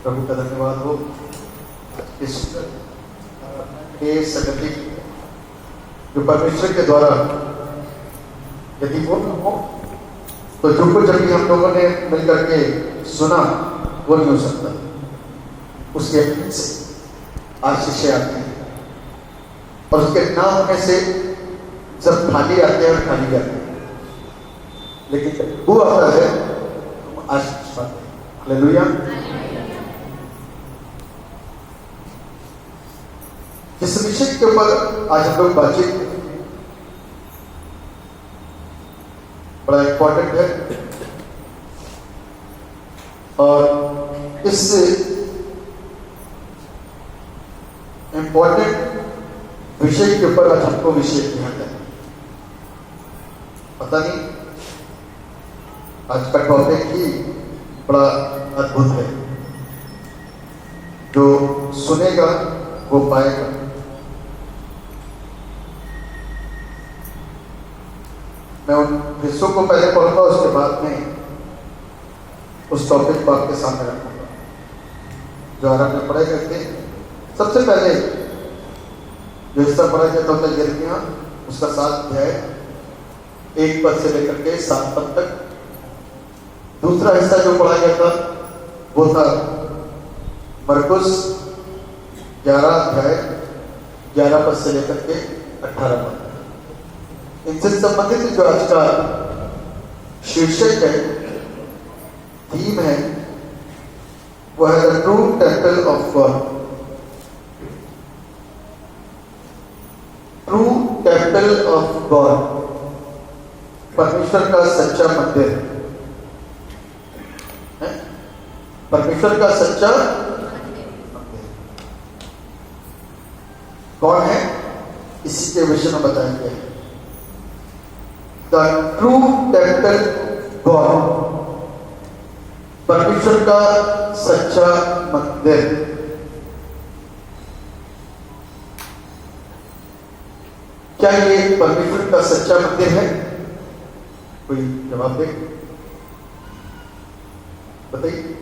प्रभु का धन्यवाद हो इस संगति जो परमेश्वर के द्वारा यदि वो न हो तो जो कुछ अभी हम लोगों ने मिलकर के सुना वो नहीं हो सकता। उसके से आशीषें आती हैं और उसके ना होने से सब खाली आते हैं और खाली जाते हैं, लेकिन वो आता है हम आशीष पाते हैं। हालेलुया। जिस विषय के ऊपर आज हम लोग बातचीत बड़ा इंपॉर्टेंट है और इस इंपॉर्टेंट विषय के ऊपर आज हमको विषय ध्यान देना। पता नहीं आज का टॉपिक ही बड़ा अद्भुत है, जो सुनेगा वो पाएगा। मैं उन हिस्सों को पहले पढ़ूंगा, उसके बाद में उस टॉपिक को आपके सामने रखूंगा जो आराम में पढ़ाई करते हैं। सबसे पहले जो हिस्सा पढ़ा जाता होता है यिर्मयाह, उसका 7 अध्याय 1 पद से लेकर के 7 पद तक। दूसरा हिस्सा जो पढ़ा गया था वो था मरकुस 11 अध्याय 11 पद से लेकर के 18 पद। इनसे संबंधित जो आज का शीर्षक है, थीम है, वो है the true temple of God. True temple of God, परमेश्वर का सच्चा मंदिर है। परमेश्वर का सच्चा मंदिर कौन है, इसी के विषय में बताएंगे। द ट्रू टेम्पल गॉड, परमेश्वर का सच्चा मंदिर। क्या ये परमेश्वर का सच्चा मंदिर है? कोई जवाब दे, बताइए।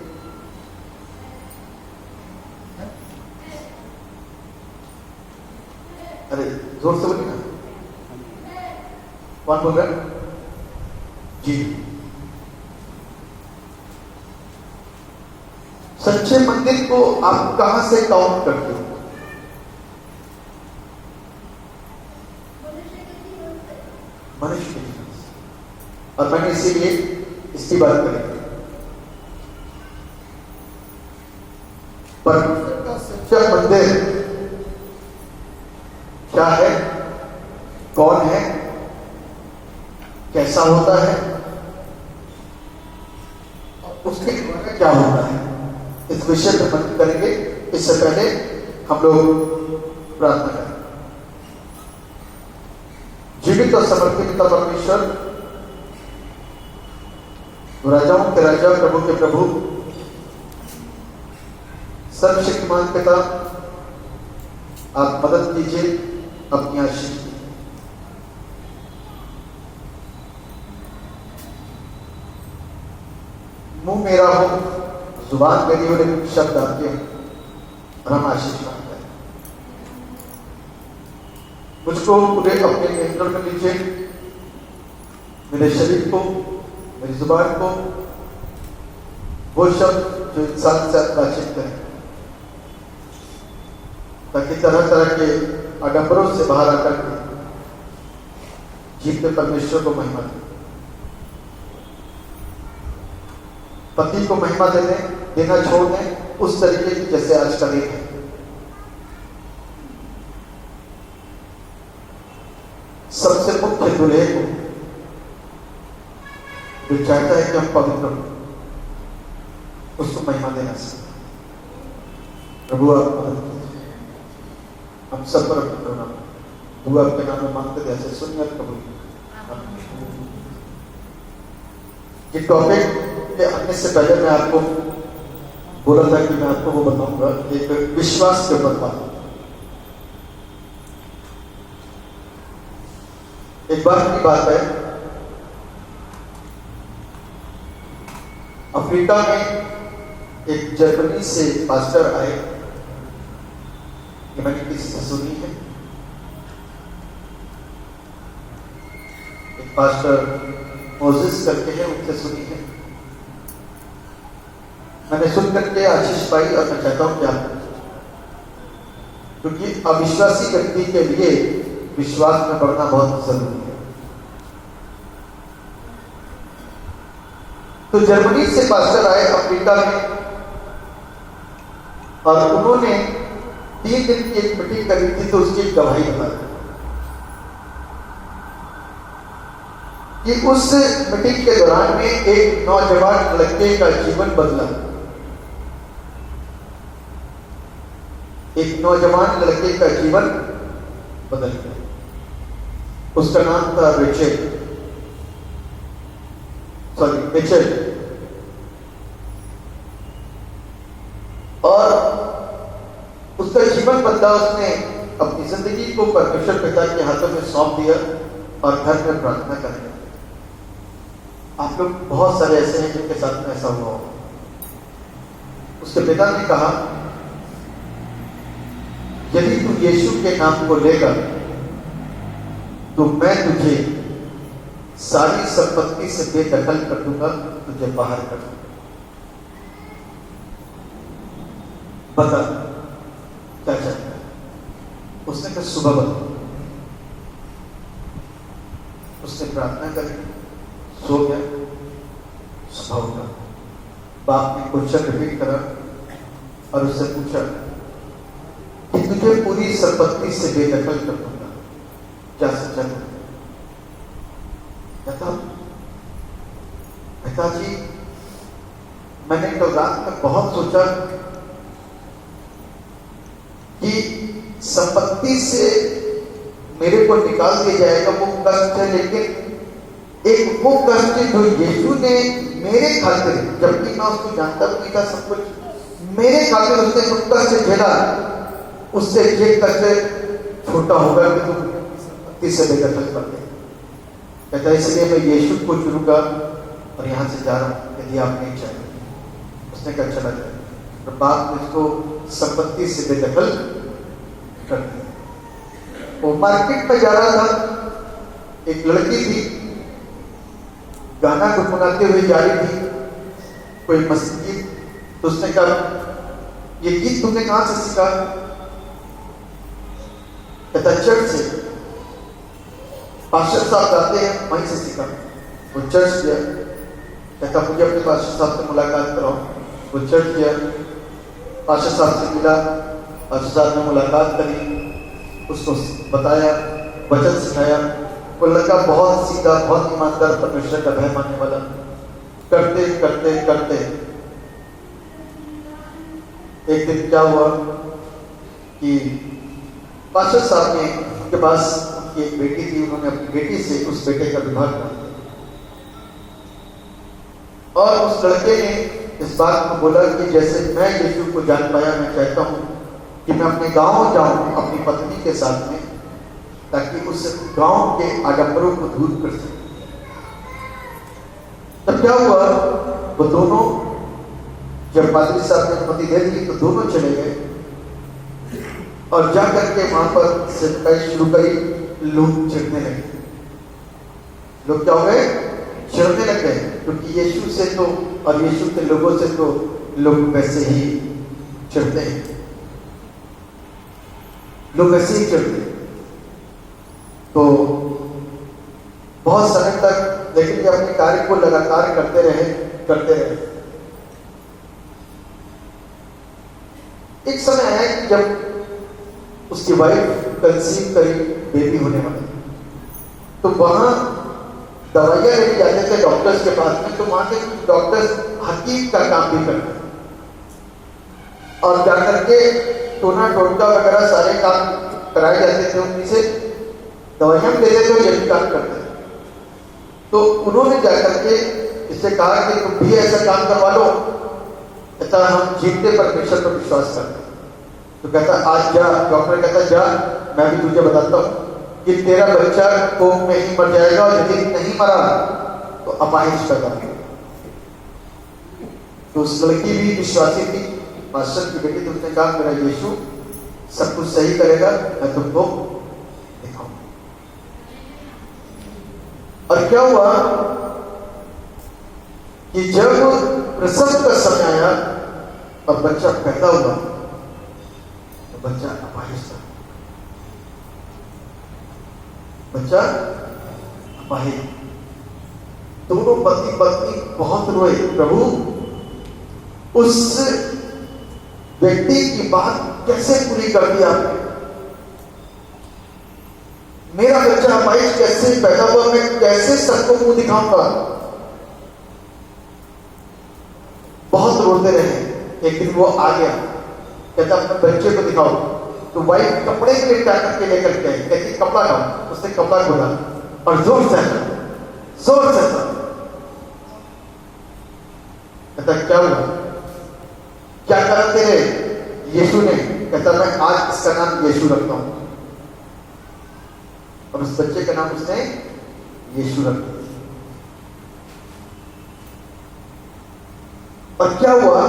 अरे जोर से बोलिए ना, कौन बोल रहा है? जी, सच्चे मंदिर को आप कहां से काउंट करते हो? मनुष्य के जीवन से। और मैंने इसीलिए इसकी बात करी। परमेश्वर का सच्चा मंदिर क्या है, कौन है, कैसा होता है, उसके द्वारा क्या होता है, इस विषय पर बात करेंगे। इससे पहले हम लोग प्रार्थना करें। जीवित और समर्पित पिता परमेश्वर, राजाओं के राजा, प्रभु के प्रभु, सर्वशक्तिमान पिता, आप मदद कीजिए, अपनी आशीष कीजिए। मुंह मेरा हो, जुबान मेरी हो, लेकिन शब्द आपके और हम आशीष मांगते हैं। मुझको पूरे अपने नियंत्रण में लीजिए, मेरे शरीर को, मेरी जुबान को, वो शब्द जो इंसान से बातचीत करें, ताकि तरह तरह के आडंबरों से बाहर आकर के जीवते परमेश्वर को महिमा दें। पति को महिमा देना छोड़ दें उस तरीके की जैसे आज का दिन है। सबसे मुख्य दूल्हे को जो चाहता है कि हम पवित्र हो, उसको महिमा देना सीखें। प्रभु आप मदद कीजिए, हम सब पर अपना नाम दुआ आपके नाम में मांगते थे, ऐसे सुनिए प्रभु। ये टॉपिक के आने से पहले मैं आपको बोला था कि मैं आपको वो बताऊंगा, एक विश्वास के ऊपर बात। एक बार की बात है, अफ्रीका में एक जर्मनी से पास्टर आए, ये मैंने किसी से सुनी है। एक पास्टर मोजेस करके है, उनसे सुनी है। मैंने सुन करके आशीष पाई और मैं चाहता हूं क्या, क्योंकि अविश्वासी व्यक्ति के लिए विश्वास में बढ़ना बहुत जरूरी है। तो जर्मनी से पास्टर आए अफ्रीका में, और उन्होंने 3 दिन की एक मीटिंग करी थी, तो उसकी एक गवाही बता दी कि उस मीटिंग के दौरान में एक नौजवान लड़के का जीवन बदला। एक नौजवान लड़के का जीवन बदल गया। उसका नाम था मिचेल। और उसका जीवन बदला। उसने अपनी जिंदगी को परमेश्वर पिता के हाथों में सौंप दिया और घर में प्रार्थना करने लगे। आप लोग बहुत सारे ऐसे हैं जिनके साथ में ऐसा हुआ होगा। उसके पिता ने कहा, यदि तू यीशु के नाम को लेगा तो मैं तुझे सारी संपत्ति से बेदखल कर दूंगा, तुझे बाहर कर दूंगा। बता क्या चाहता है? उसने कहा सुबह बता। उसने प्रार्थना करी, सो गया। सुबह उठा, बाप ने क्वेश्चन रिपीट करा और उससे पूछा कि तुझे पूरी संपत्ति से बेदखल कर दूंगा, क्या सच्चा है? पिताजी, मैंने कल रात में बहुत सोचा कि संपत्ति से मेरे को निकाल दिया जाएगा, वो कष्ट है, लेकिन एक वो कष्ट जो यीशु ने मेरे खातिर, जबकि मैं उसको जानता भी था सब कुछ, मेरे खातिर उसने जो कष्ट झेला, उससे ये कष्ट छोटा होगा कि तुम संपत्ति से बेदखल कर दे। कहता है इसलिए मैं यीशु को चुनूंगा और यहां से जा रहा हूं, यदि आप नहीं चाहेंगे। उसने कहा चला जाए। तो बाप ने उसको संपत्ति से बेदखल कर दिया। वो मार्केट में जा रहा था, एक लड़की थी, गाना गुनगुनाते हुए जा रही थी, कोई मस्जिद। तो उसने कहा ये गीत तुमने कहां से सीखा? कहता चर्च से, पास्टर साहब गाते हैं वहीं से सीखा। वो चर्च गया, कहता मुझे अपने पास्टर साहब से मुलाकात कराओ। वो चर्च गया, पास्टर साहब से मिला, पास्टर साहब ने मुलाकात करी, उसको बताया, वचन सिखाया। वो लड़का बहुत सीधा, बहुत ईमानदार, परमेश्वर का भय मानने वाला। करते करते करते एक दिन क्या हुआ कि पास्टर साहब ने, उनके पास उनकी एक बेटी थी, उन्होंने अपनी बेटी से उस बेटे का विवाह करा दिया। और उस लड़के ने इस बात को बोला कि जैसे मैं यीशु को जान पाया, मैं चाहता हूं कि मैं अपने गांव जाऊं अपनी पत्नी के साथ में, ताकि उस गांव के आडंबरों को दूर कर सके। तब क्या हुआ, वो दोनों, जब पादरी साहब ने अनुमति दे दी तो दोनों चले गए और जाकर के वहां पर सेवकाई शुरू करी। लोग चिढ़ने लगे। लोग क्या हो गए? चिढ़ने लग गए, क्योंकि यीशु से तो और यीशु के लोगों से तो लोग वैसे ही चिढ़ते हैं, लोग ऐसे ही चिढ़ते। तो बहुत समय तक लेकिन ये अपने कार्य को लगातार करते रहे। एक समय आया कि जब उसकी वाइफ कंसीव करी, बेबी होने वाला, तो वहां दवाइयां लेके जाते थे डॉक्टर्स के पास में। तो वहां के डॉक्टर्स हकीम का काम भी करते और जाकर के टोना टोटका वगैरह सारे काम कराए जाते थे उन्हीं से, दवाइयां दे देते थे, ये भी काम करते। तो उन्होंने जाकर के इससे कहा कि तुम भी ऐसा काम करवा लो, ऐसा हम जीतते परमेश्वर पर विश्वास करते। तो कहता आज जा, डॉक्टर कहता जा, मैं भी तुझे बताता हूं कि तेरा बच्चा कोख में ही मर जाएगा, और यदि नहीं मरा तो अपाहिज पैदा होगा। तो उस लड़की भी विश्वासी थी, पास्टर की बेटी, तो उसने कहा मेरा यीशु सब कुछ सही करेगा, मैं तुमको दिखाऊंगा। और क्या हुआ कि जब प्रसव का समय आया और बच्चा पैदा हुआ तो बच्चा अपाहिज था। बच्चा अपाहिज। दोनों पति पत्नी बहुत रोए, प्रभु उस व्यक्ति की बात कैसे पूरी कर दी आपने? मेरा बच्चा अपाहिज कैसे पैदा हुआ, मैं कैसे सबको मुंह दिखाऊंगा? बहुत रोते रहे। एक दिन वो आ गया, कहता अपने बच्चे को दिखाओ। तो वाइफ कपड़े के लिए करके लेकर के आई, कहती कपड़ा लाओ। उसने कपड़ा खोला और जोर से था। कहता क्या हुआ, क्या करा तेरे यीशु ने? कहता मैं आज इसका नाम यीशु रखता हूं। और उस बच्चे का नाम उसने यीशु रख दिया। और क्या हुआ,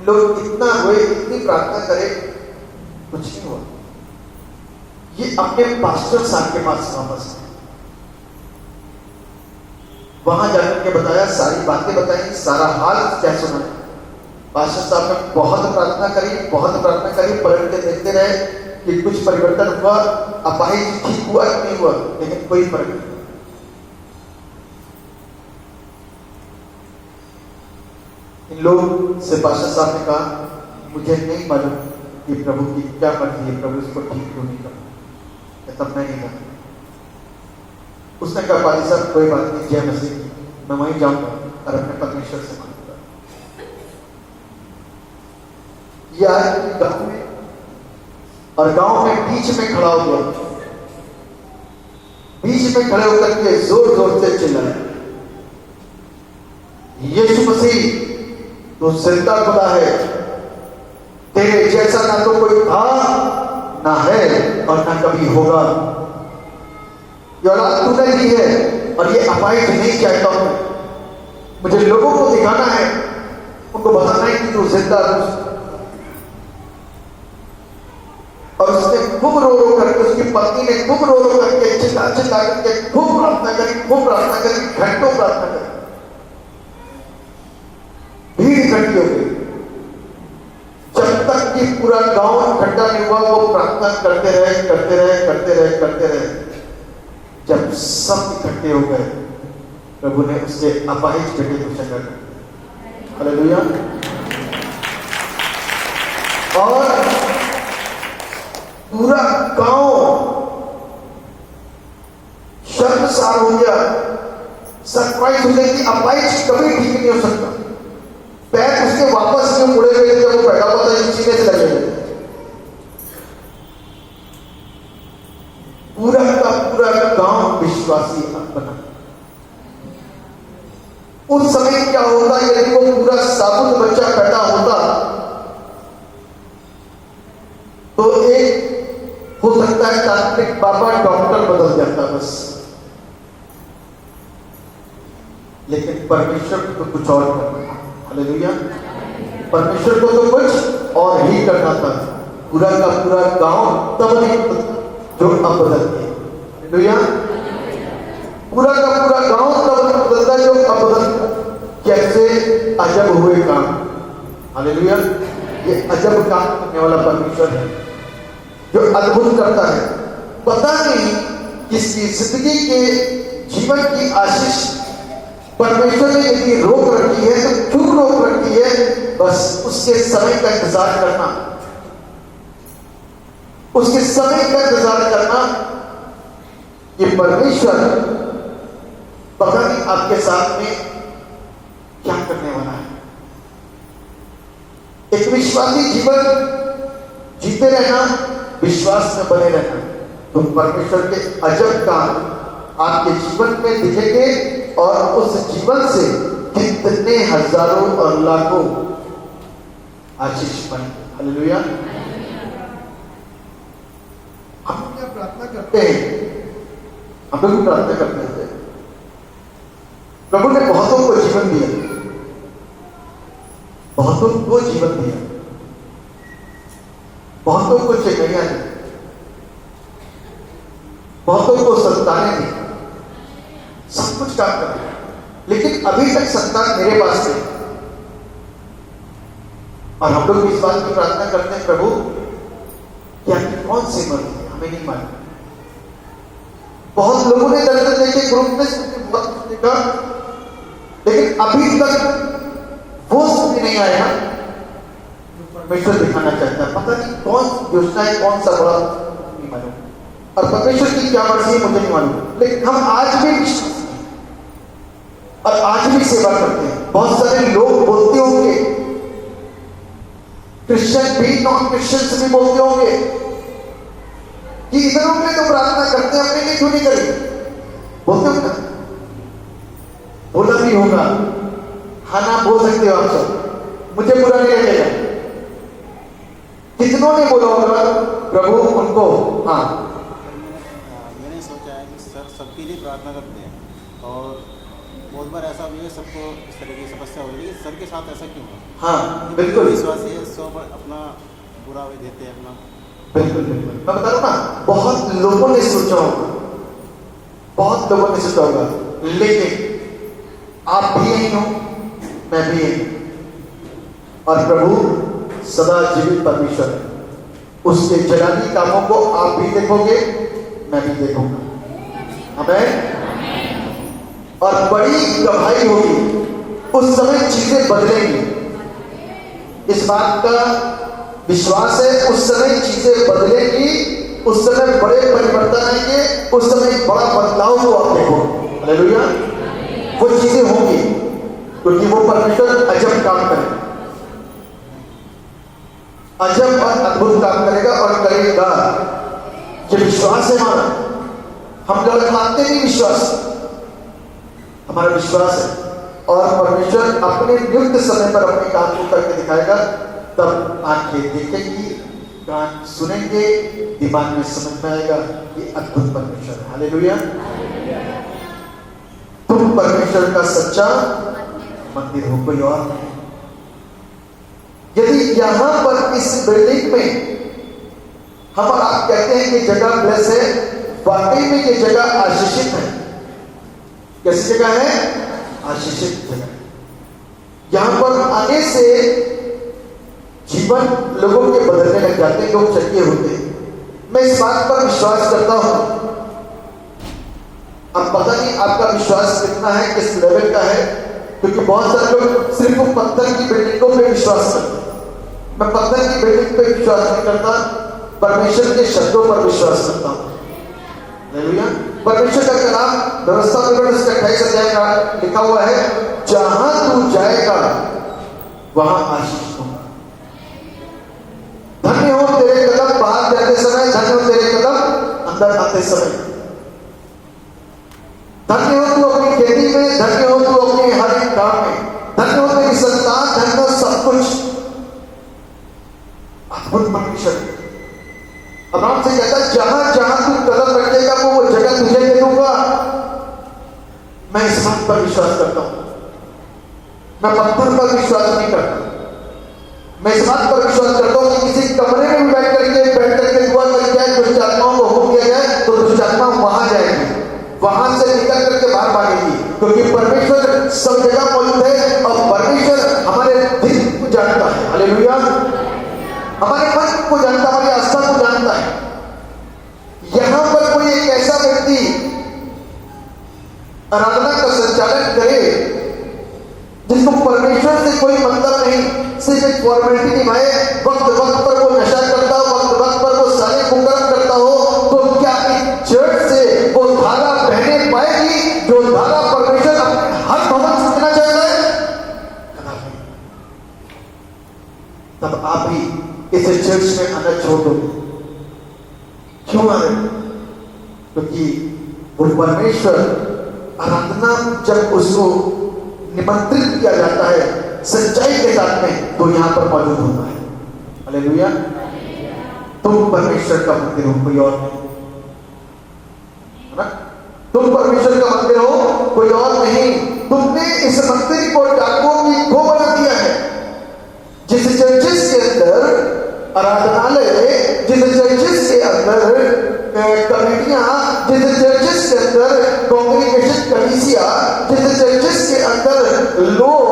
लोग इतना रोए, इतनी प्रार्थना करे, कुछ नहीं हुआ। ये अपने पास्टर साहब के पास वापस गए, वहां जाकर के बताया, सारी बातें बताई, सारा हाल क्या सुना। पास्टर साहब ने बहुत प्रार्थना करी, पलट के देखते रहे कि कुछ परिवर्तन हुआ, अपाहिज ठीक हुआ कि नहीं हुआ, लेकिन कोई फर्क नहीं। इन लोग से पास्टर साहब ने कहा, मुझे नहीं मालूम कि प्रभु की क्या मर्जी है, प्रभु इसको ठीक क्यों नहीं कर, तब मैं नहीं जानता। उसने कहा पादी साहब कोई बात नहीं, जय मसीह, मैं वहीं जाऊंगा और अपने परमेश्वर से मांगूंगा। ये आया गांव में, और गांव में बीच में खड़ा हो गया, बीच में खड़े होकर के जोर जोर से चिल्लाया, यीशु मसीह तो जिंदा खुदा है, तेरे जैसा ना तो कोई था, ना है और ना कभी होगा। ये औलाद तूने दी है और ये अपाहिज नहीं चाहता हूं। मुझे लोगों को दिखाना है, उनको बताना है कि तू जिंदा है। और उसने खूब रो रो करके, उसकी पत्नी ने खूब रो रो करके, चिल्ला चिल्ला करके खूब प्रार्थना करी, घंटों प्रार्थना करी। भीड़ इकट्ठी हो गई। जब तक कि पूरा गांव इकट्ठा नहीं हुआ, वो प्रार्थना करते रहे। जब सब इकट्ठे हो गए, प्रभु ने उसके अपाहिज बेटे को चंगा कर दिया। हालेलुया। और पूरा गांव शर्मसार हो गया, सरप्राइज हो गया कि अपाहिज कभी ठीक नहीं हो सकता। पैर उसके वापस क्यों मुड़े हुए थे जब वो पैदा हुआ था, सीने से लगे हुए। पूरा का पूरा गांव विश्वासी बना। उस समय क्या होता, यदि वो पूरा साबुत बच्चा पैदा होता तो एक हो सकता है तांत्रिक बाबा डॉक्टर बदल जाता बस, लेकिन परमेश्वर को तो कुछ और करना। हालेलुया। परमेश्वर को तो कुछ और ही करना था। पूरा का पूरा गांव तब नहीं जो अब बदल गया। हालेलुया। पूरा का पूरा गांव तब नहीं बदलता जो अब बदल। कैसे अजब हुए काम। हालेलुया। ये अजब काम करने वाला परमेश्वर है जो अद्भुत करता है। पता नहीं किसकी जिंदगी के जीवन की आशीष परमेश्वर ने यदि रोक रखी है तो क्यों रोक रखी है, बस उसके समय का इंतजार करना, उसके समय का इंतजार करना। ये परमेश्वर पता नहीं आपके साथ में क्या करने वाला है। एक विश्वासी जीवन जीते रहना, विश्वास में बने रहना, तो परमेश्वर के अजब काम आपके जीवन में दिखेंगे और उस जीवन से कितने हजारों और लाखों आशीष पाएंगे। हालेलुया। हम क्या प्रार्थना करते हैं, हम लोग प्रार्थना करते हैं, प्रभु ने बहुतों को जीवन दिया, बहुतों को जीवन दिया, बहुतों को चेहरियां दी, बहुतों को संतानें दी, सब कुछ काम कर रहा है, लेकिन अभी तक संतान मेरे पास है। और हम लोग इस बात की प्रार्थना करते हैं, प्रभु कि आपकी कौन सी मर्जी है, हमें नहीं मालूम। बहुत लोगों ने दर्शन देखे, ग्रुप में बहुत कुछ देखा, लेकिन अभी तक वो समझ नहीं आया जो परमेश्वर दिखाना चाहता है। पता नहीं कौन योजना है, कौन सा बड़ा, नहीं मालूम, और परमेश्वर की क्या मर्जी है मुझे नहीं मालूम, लेकिन हम आज भी विश्वास और आज भी सेवा करते हैं। बहुत सारे लोग बोलते होंगे, क्रिश्चियन भी, नॉन क्रिश्चियंस भी बोलते होंगे कि इधरों में तो प्रार्थना करते हैं, अपने लिए क्यों नहीं करें? बोलते हो ना, बोला भी होगा। हाँ ना बोल सकते हो आप सब, मुझे बुरा नहीं लगेगा। कितनों ने बोला होगा प्रभु उनको? हाँ, मैंने सोचा है कि सर सबके लिए प्रार्थना करते हैं, और बहुत बार ऐसा भी है सबको इस तरह की समस्या हो रही है, सर के साथ ऐसा क्यों है? हाँ बिल्कुल, विश्वासी है, सब अपना बुरा भी देते हैं अपना। बिल्कुल बिल्कुल, मैं बता रहा हूँ ना, बहुत लोगों ने सोचा होगा, बहुत लोगों ने सोचा होगा, लेकिन आप भी यही हो, मैं भी यही हूं, और प्रभु सदा जीवित परमेश्वर है, उसके जलाली कामों को आप भी देखोगे, मैं भी देखूंगा। आमीन। और बड़ी गवाही होगी, उस समय चीजें बदलेंगी, इस बात का विश्वास है। उस समय चीजें बदलेंगी, उस समय बड़े परिवर्तन आएंगे, उस समय बड़ा बदलाव को आप देखोगे। हालेलुया। वो चीजें होंगी क्योंकि वो परमेश्वर अजब काम करेगा, अजब और अद्भुत काम करेगा और करेगा। ये विश्वास है हमारा, हम लोग मानते नहीं, विश्वास हमारा विश्वास है। और परमेश्वर अपने नियुक्त समय पर अपने काम को करके दिखाएगा, तब आंखें देखेंगी, कान सुनेंगे, दिमाग में समझ में आएगा कि अद्भुत परमेश्वर है। हालेलुया। तुम परमेश्वर का सच्चा मंदिर हो, कोई और नहीं। यदि यहां पर इस बिल्डिंग में हम और आप कहते हैं कि जगह ब्लेस है, वाकई में ये जगह आशीषित है। कैसी जगह है? आशीषित जगह। यहां पर आने से जीवन लोगों के बदलने लग जाते हैं, लोग चंगे होते हैं। मैं इस बात पर विश्वास करता हूं। अब पता नहीं आपका विश्वास कितना है, किस लेवल का है, क्योंकि बहुत सारे लोग सिर्फ पत्थर की बिल्डिंगों पे विश्वास करते हैं। मैं पत्थर की बिल्डिंग पे विश्वास नहीं करता, परमेश्वर के शब्दों पर विश्वास करता हूं। हालेलुया। परमेश्वर का कलाम व्यवस्था में उसका 28 अध्याय का लिखा हुआ है, जहां तू जाएगा वहां आशीष होगा। धन्य हो तेरे कदम बाहर जाते समय, धन्य हो तेरे कदम अंदर आते समय। धन्य हो तू अपनी खेती में, धन्य हो तू अपने हर एक काम में, धन्य हो तेरी संतान, धन्य हो सब कुछ। अद्भुत परमेश्वर अब्राहम से कहता है, जहां जहां तू कदम रखेगा वो जगह तुझे दे दूंगा। मैं इस बात पर विश्वास करता हूं, मैं पत्थर पर विश्वास नहीं करता। मैं इस बात पर विश्वास करता हूं कि किसी कमरे में भी बैठ करके दुआ करी जाए, दुष्ट आत्माओं को हुक्म दिया जाए तो दुष्ट आत्मा वहां जाएगी, वहां से निकल करके बाहर भागेगी, क्योंकि परमेश्वर सब जगह मौजूद है और परमेश्वर हमारे दिल को जानता है। हालेलुया। हमारे मन को जानता है, हमारी आस्था को जानता है। यहां पर कोई एक ऐसा व्यक्ति आराधना का संचालन करे जिसको परमेश्वर से कोई मतलब नहीं, सिर्फ एक फॉर्मेलिटी निभाए, वक्त वक्त पर वो नशा करता हो, वक्त वक्त पर वो सारे कुकर्म करता हो, तो क्या इस चर्च से वो धारा बहने पाएगी जो धारा परमेश्वर हर भवन से देना चाहता है? तब आप भी इस चर्च में आना छोड़ दोगे। क्यों आ रहे? क्योंकि वो परमेश्वर आराधना जब उसको निमंत्रित किया जाता है सच्चाई के साथ में, तो यहां पर मौजूद होता है। हालेलुया। तुम परमेश्वर का मंदिर हो, कोई और नहीं, है ना? तुम परमेश्वर का मंदिर हो, कोई और नहीं। तुमने इस मंदिर को डाकुओं की खो बना दिया है। आराधनालय, जिस चर्चिस के अंदर कमेटियां, जिस चर्चिस के अंदर कांग्रेगेशन कलीसिया, जिस चर्चिस के अंदर लोग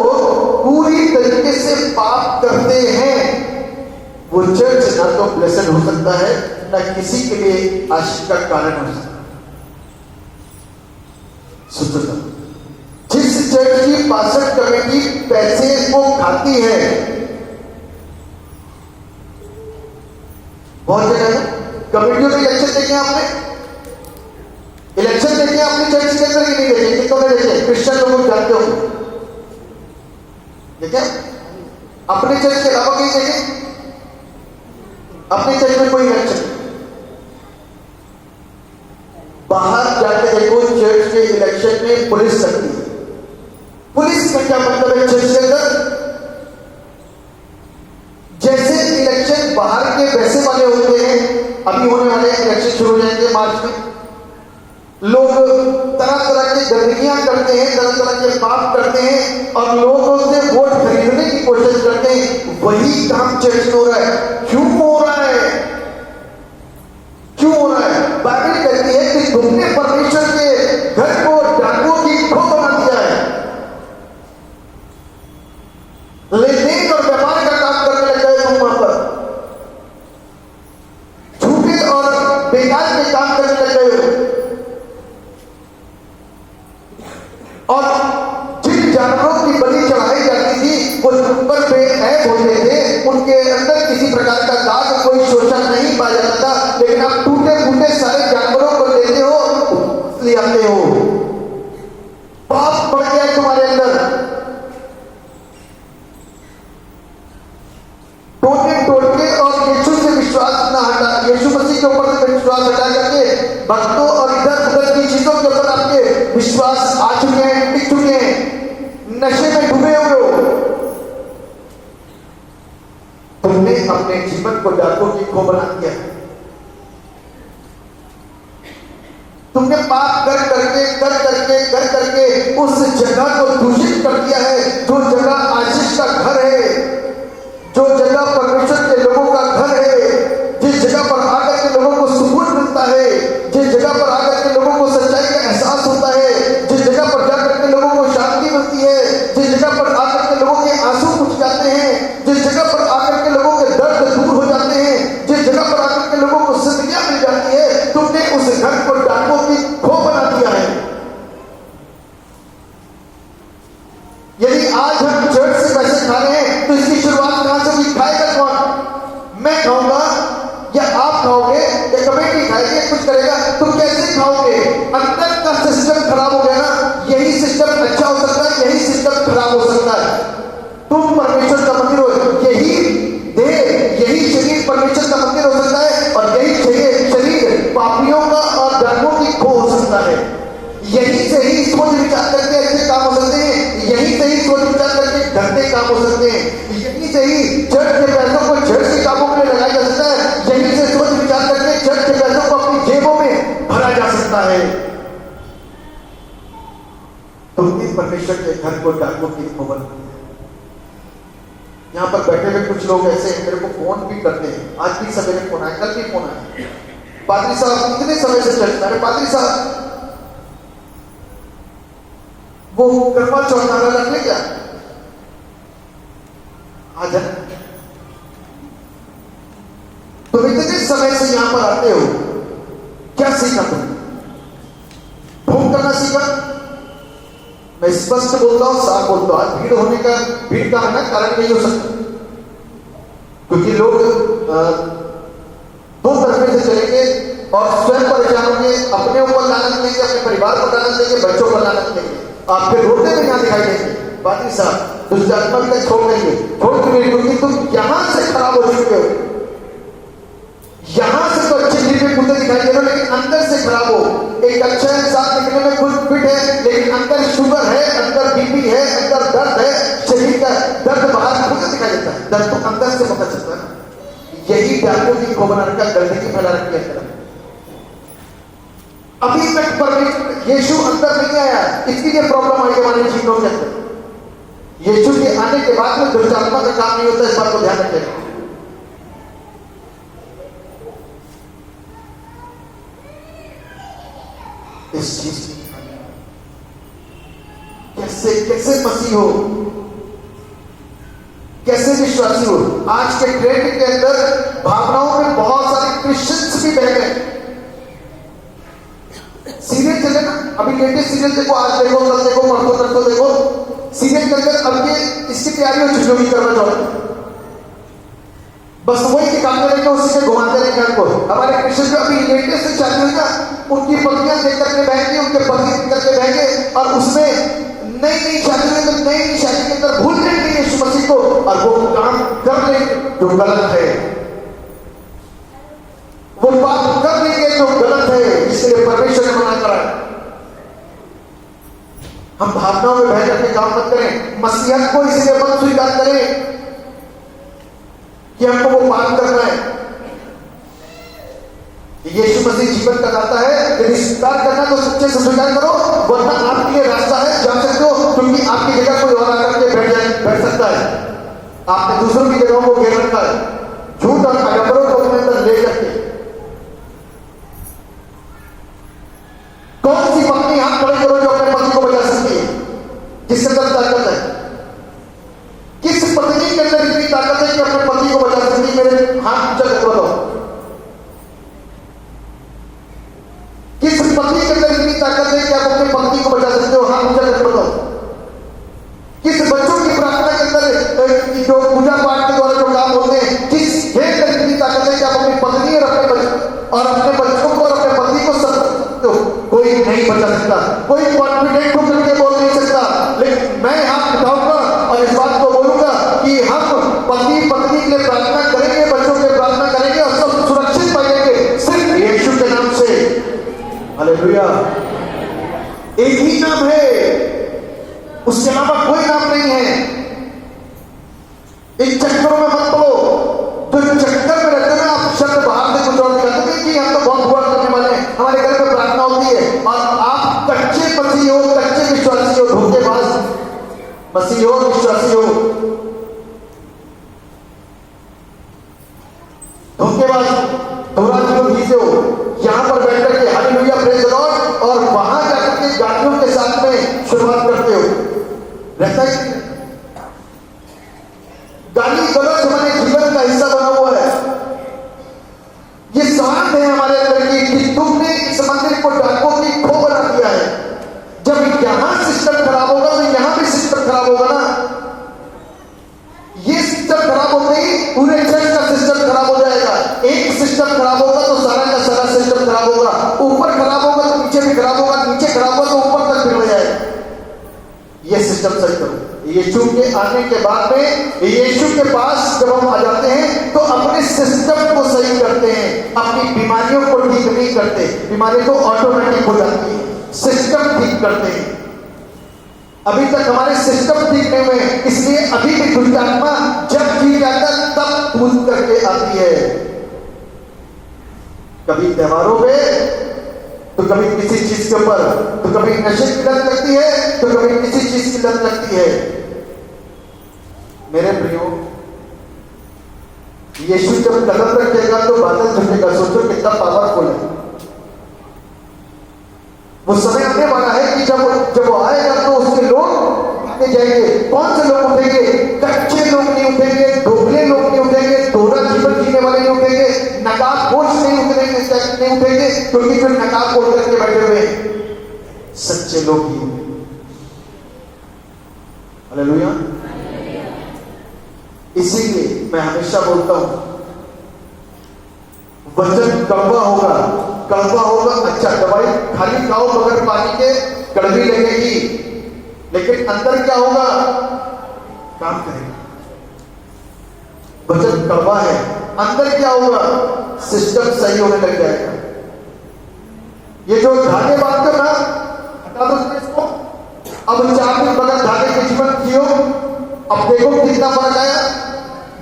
पूरी तरीके से पाप करते हैं, वो चर्च ना तो ब्लेसड हो सकता है, ना किसी के लिए आशीष का कारण हो सकता है। सुनते, जिस चर्च की पास्टर कमेटी पैसे को खाती है, बहुत जगह कमेटियों में इलेक्शन देखे आपने, इलेक्शन देखे अपने चर्च के अंदर ही नहीं देखे, कितनों ने देखे? क्रिश्चियन लोग जानते हो, देखे? अपने चर्च के अलावा कहीं देखे? अपने चर्च में कोई इलेक्शन, बाहर जाके देखो चर्च के इलेक्शन में पुलिस लगती है। पुलिस का क्या मतलब है चर्च के अंदर? जैसे इलेक्शन बाहर के पैसे वाले होते हैं, अभी होने वाले इलेक्शन शुरू हो जाएंगे मार्च में, लोग तरह तरह की गंदगियां करते हैं, तरह तरह के पाप करते हैं और लोगों से वोट खरीदने की कोशिश करते हैं। वही काम चर्च में हो रहा है। क्यों हो रहा है? क्यों हो रहा है? बाइबल कहती है कि तुमने परमेश्वर के घर को डाकुओं की खो बना दिया है, लेन-देन और व्यापार का काम करने लग गए तुम, वहां पर झूठे और बेकार के काम करने लग गए हो। और जिन जानवरों की बलि चढ़ाई जाती थी वो ऊपर पे ऐब होते थे, उनके अंदर किसी प्रकार का दाग, कोई शोषण नहीं पाया जाता था, लेकिन आप टूटे फूटे सारे जानवरों को लेते हो, ले आते हो। पाप बढ़ गया तुम्हारे अंदर। टोटके और यीशु से विश्वास ना हटा, यीशु मसीह के ऊपर से विश्वास हटा करके भक्तों और इधर उधर की चीजों के ऊपर आपके विश्वास आ चुके हैं, टिक चुके हैं, नशे में डूबे हुए हो। तुमने अपने जीवन को डाकुओं की खो बना दिया। तुमने पाप कर करके उस जगह को दूषित कर दिया है, जो जगह आशीष का घर है, जो जगह परमेश्वर के लोगों का घर है, जिस जगह पर आकर के लोगों को सुकून मिलता है, जिस जगह पर आकर के लोगों को सच्चाई का एहसास होता है, जिस जगह पर जाकर के लोगों को शांति मिलती है, जिस जगह पर आकर के लोगों के आंसू बुझ जाते हैं, जिस जगह पर आकर के लोगों के दर्द दूर हो जाते हैं, जिस जगह पर आकर के लोगों को जिंदगियां मिल जाती है, तुमने उस घर को डाकुओं की खो बना दिया है। यदि आज हम चर्च से पैसे खा रहे हैं तो इसकी शुरुआत कहां से हुई? खाएगा कौन? मैं खाऊंगा या आप खाओगे या कमेटी खाएगी, कुछ करेगा? तुम कैसे खाओगे? अंदर का सिस्टम खराब हो गया ना। यही सिस्टम अच्छा हो सकता है, यही सिस्टम खराब हो सकता है। तुम परमेश्वर का मंदिर हो, यही देह, यही शरीर परमेश्वर का मंदिर हो सकता है और यही शरीर पापियों का और डाकुओं की खो हो सकता है। यही से ही सोच विचार करके अच्छे काम हो सकते हैं, यही से ही सोच विचार करके गंदे काम हो सकते हैं, यही से ही चर्च के पैसों को चर्च के कामों के लिए लगाया जा सकता है, यही से सोच विचार करके चर्च के पैसों को अपनी जेबों में भरा जा सकता है। तुमने परमेश्वर के घर को डाकुओं की खो बना दिया। यहां पर बैठे हुए कुछ लोग ऐसे हैं, मेरे को फोन भी करते हैं, आज भी सवेरे फोन आया, कल भी फोन आया, पादरी साहब कितने समय से चर्च में, पादरी साहब वो कर्मा चौथारा रख ले क्या? आज तुम इतने समय से यहां पर आते हो, क्या सीखा तुम? भोग करना सीखा? मैं स्पष्ट बोलता हूं, साफ बोलता हूं, आज भीड़ का है ना कारण नहीं हो सकता, क्योंकि लोग दो तरफ से चलेंगे और स्वयं परेशान होंगे, अपने ऊपर लानत लेंगे, अपने परिवार को लानत लेंगे, बच्चों पर लानत लेंगे, आपके रोते में यहां दिखाई देंगे। पादरी साहब दुष्ट आत्मा तक छोड़ देंगे, क्योंकि तुम यहां से खराब हो चुके हो। यहां से तो अच्छे गिरने कूदते दिखाई दे रहे हो, लेकिन अंदर से खराब हो। एक अच्छा इंसान दिखने में खुद फिट है, लेकिन अंदर शुगर है, अंदर बीपी है, अंदर दर्द है, शरीर का दर्द बाहर खुद दिखाई देता है, दर्द तो अंदर से पता चलता है। यही डाकुओं की खो बना रखा, गंदगी फैला रखी है। अभी तक परमेश्वर यीशु अंदर नहीं आया, इसकी ये प्रॉब्लम आई हमारे जीवनों के अंदर। यीशु के आने के बाद में दुष्ट आत्मा का काम नहीं होता, इस बात को ध्यान रखें। इस चीज की कैसे कैसे मसीह हो, कैसे विश्वासी हो। आज के ट्रेंड के अंदर भावनाओं में बहुत सारे क्रिश्चियंस भी बह गए। सीरियल चले ना, अभी लेटेस्ट सीरियल देखो, आज देखो, कल देखो, परसों तरसों देखो, सीरियल के अंदर अब ये इसकी तैयारी हो चुकी होगी करवा चौथ। बस वही दिखाते रहेंगे, उसी में घुमाते रहेंगे हमको। हमारे क्रिश्चियन जो अभी लेटेस्ट से चालू है ना, उनकी पत्नियां देख करके बहेंगी, उनके पति देख करके बहेंगे, और उसमें नई नई शादी में तो नई नई शादी के अंदर भूल जाएंगे यीशु मसीह को, और वो काम कर लेंगे जो गलत है, वो बात कर लेंगे जो गलत है, इसलिए परमेश्वर ने मना करा। हम भावनाओं में बह करके काम मत करें, मसीहत को इसलिए मत स्वीकार करें कि हमको वो पाप करना है। यीशु मसीह जीवन का दाता है, यदि स्वीकार करना तो सच्चे से स्वीकार करो, वरना आपके लिए रास्ता है, जा सकते हो, क्योंकि आपकी जगह कोई और आकर के बैठ सकता है। आपने दूसरों की जगहों को घेर रखा है झूठ और अडम्बरों को अपने अंदर ले करके। कौन सी पत्नी हाथ खड़े करो जो अपने पति को बचा सकती है, जिसके अंदर ताकत है? किस पत्नी के अंदर इतनी ताकत है कि अपने पति को बचा सकती है? मेरे हाथ ऊंचा कर बताओ, किस पत्नी के अंदर इतनी ताकत है कि आप अपने पति को बचा सकते हो? हाथ ऊंचा कर बताओ। किस बच्चों की प्रार्थना के अंदर जो पूजा पाठ के द्वारा जो काम होते हैं, किस खेल में इतनी ताकत है कि आप अपनी पत्नी और अपने बच्चों को और अपने पति को सब सकते हो? कोई नहीं बचा सकता, कोई कॉन्फिडेंट होकर के बोल नहीं सकता। लेकिन मैं हाथ उठाऊंगा और इस बात को बोलूंगा कि हम पति पत्नी के लिए प्रार्थना करेंगे, बच्चों के लिए प्रार्थना करेंगे, और सब सुरक्षित पाएंगे सिर्फ यीशु के नाम से। हालेलुया। एक ही नाम है, उसके अलावा कोई नाम नहीं है। इन चक्करों में मत पड़ो, तो चक्कर में रहते हैं आप शब्द बाहर से कुछ और कहते हैं कि हम तो बहुत हुआ करने वाले हैं, हमारे घर में प्रार्थना होती है, और आप कच्चे मसीह हो, कच्चे विश्वासी हो, धोखेबाज मसीह हो, विश्वासी हो, धोखेबाज दोहरा जीवन जीते हो। यहां पर बैठकर के हालेलुया प्रेज द लॉर्ड, और वहां जाकर के गाड़ियों के साथ में शुरुआत करते हो। रहता है गाली गलौज हमारे जीवन का हिस्सा बना हुआ है। ये स्वार्थ है हमारे अंदर कि तुमने इस मंदिर को डाकों की खो बना दिया है। जब यहां सिस्टम खराब होगा तो यहां भी सिस्टम खराब होगा ना। ये सिस्टम खराब होते ही पूरे चर्च का सिस्टम खराब हो जाएगा। एक सिस्टम खराब होगा तो सारा का सारा सिस्टम खराब होगा। ऊपर खराब होगा तो नीचे भी खराब होगा, नीचे खराब होगा तो ऊपर तक बिगड़ जाएगा। ये सिस्टम सही करो। यीशु के आने के बाद में, यीशु के पास जब हम आ जाते हैं तो अपने सिस्टम को सही करते हैं, अपनी बीमारियों को ठीक नहीं करते। बीमारी तो ऑटोमेटिक हो जाती है, सिस्टम ठीक करते हैं। अभी तक हमारे सिस्टम ठीक नहीं हुए, इसलिए अभी भी दुष्ट आत्मा जब ठीक जाता तब कूद करके आती है। कभी त्योहारों पे, तो कभी किसी चीज के ऊपर, तो कभी नशे की लत लगती है, तो कभी किसी चीज की लत लगती है। मेरे प्रियो, यीशु जब कदम रखेगा तो बादल झुकेगा। सोचो कितना पावरफुल है। वो समय आने वाला है कि जब वो आएगा तो उसके लोग आगे जाएंगे। कौन से लोग उठेंगे? कच्चे लोग नहीं उठेंगे, ढोबले लोग नहीं उठेंगे, दोहरा जीवन जीने वाले नहीं उठेंगे, नकाब पोष नहीं उठेंगे, क्योंकि जो नकाब ओढ़ करके बैठे हुए सच्चे लोग ही होंगे। हालेलुया। इसीलिए मैं हमेशा बोलता हूं, वचन कड़वा होगा, कड़वा होगा। अच्छा, दवाई खाली खाओ बगैर पानी के, कड़वी लगेगी, लेकिन अंदर क्या होगा? काम करेगा। वचन कड़वा है, अंदर क्या होगा? सिस्टम सही होने लग जाएगा। ये जो धागे बांधते ना, हटा दो इसको। अब 4 दिन बगैर धागे के जीवन जियो। अब देखो कितना फर्क आया।